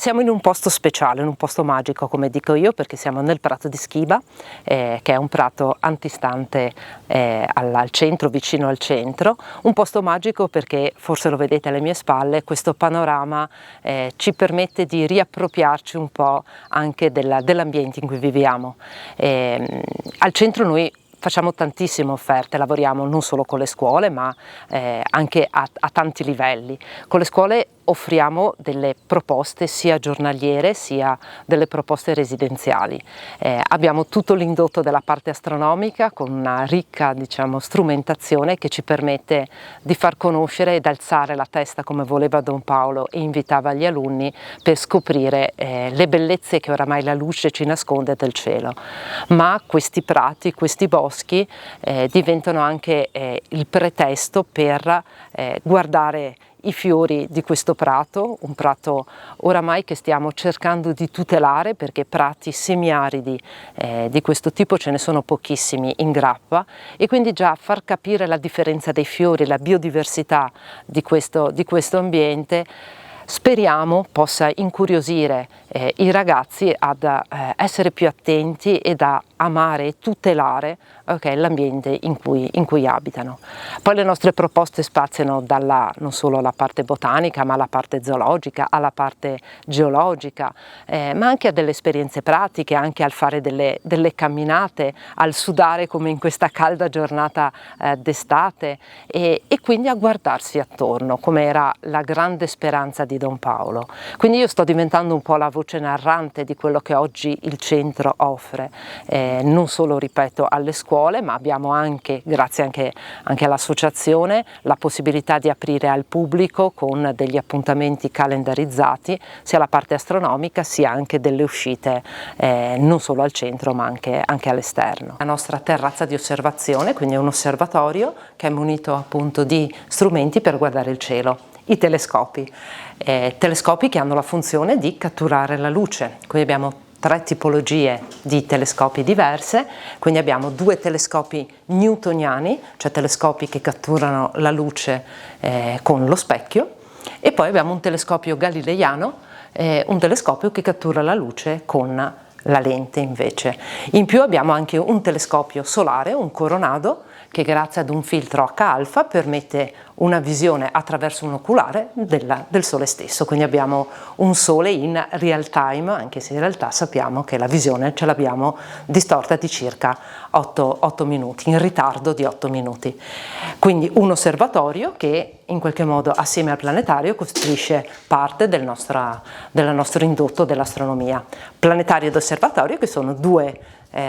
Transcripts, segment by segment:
Siamo in un posto speciale, in un posto magico come dico io, perché siamo nel prato di Schiba, che è un prato antistante al centro, vicino al centro. Un posto magico perché, forse lo vedete alle mie spalle, questo panorama ci permette di riappropriarci un po' anche dell'ambiente in cui viviamo. Al centro noi facciamo tantissime offerte, lavoriamo non solo con le scuole ma anche a tanti livelli. Con le scuole offriamo delle proposte sia giornaliere sia delle proposte residenziali. Abbiamo tutto l'indotto della parte astronomica con una ricca, diciamo, strumentazione che ci permette di far conoscere ed alzare la testa come voleva Don Paolo e invitava gli alunni per scoprire le bellezze che oramai la luce ci nasconde del cielo. Ma questi prati, questi boschi diventano anche il pretesto per guardare i fiori di questo prato, un prato oramai che stiamo cercando di tutelare perché prati semiaridi di questo tipo ce ne sono pochissimi in Grappa, e quindi già far capire la differenza dei fiori, la biodiversità di questo ambiente speriamo possa incuriosire i ragazzi ad essere più attenti ed a amare e tutelare l'ambiente in cui abitano. Poi le nostre proposte spaziano non solo alla parte botanica ma alla parte zoologica, alla parte geologica, ma anche a delle esperienze pratiche, anche al fare delle camminate, al sudare come in questa calda giornata d'estate e quindi a guardarsi attorno, come era la grande speranza di Don Paolo. Quindi io sto diventando un po' la voce narrante di quello che oggi il centro offre, non solo, ripeto, alle scuole, ma abbiamo anche, grazie anche all'associazione, la possibilità di aprire al pubblico con degli appuntamenti calendarizzati, sia la parte astronomica sia anche delle uscite non solo al centro ma anche all'esterno. La nostra terrazza di osservazione, quindi è un osservatorio che è munito appunto di strumenti per guardare il cielo. I telescopi che hanno la funzione di catturare la luce, quindi abbiamo 3 tipologie di telescopi diverse, quindi abbiamo 2 telescopi newtoniani, cioè telescopi che catturano la luce con lo specchio, e poi abbiamo un telescopio galileiano, un telescopio che cattura la luce con la lente invece. In più abbiamo anche un telescopio solare, un Coronado, che grazie ad un filtro H-alfa permette una visione attraverso un oculare del Sole stesso, quindi abbiamo un Sole in real time, anche se in realtà sappiamo che la visione ce l'abbiamo distorta di circa 8 minuti, in ritardo di 8 minuti. Quindi un osservatorio che in qualche modo assieme al planetario costituisce parte del nostro indotto dell'astronomia. Planetario ed osservatorio che sono 2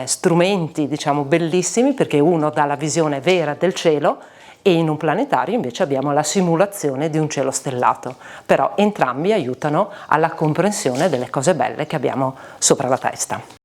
strumenti, diciamo, bellissimi, perché uno dà la visione vera del cielo e in un planetario invece abbiamo la simulazione di un cielo stellato, però entrambi aiutano alla comprensione delle cose belle che abbiamo sopra la testa.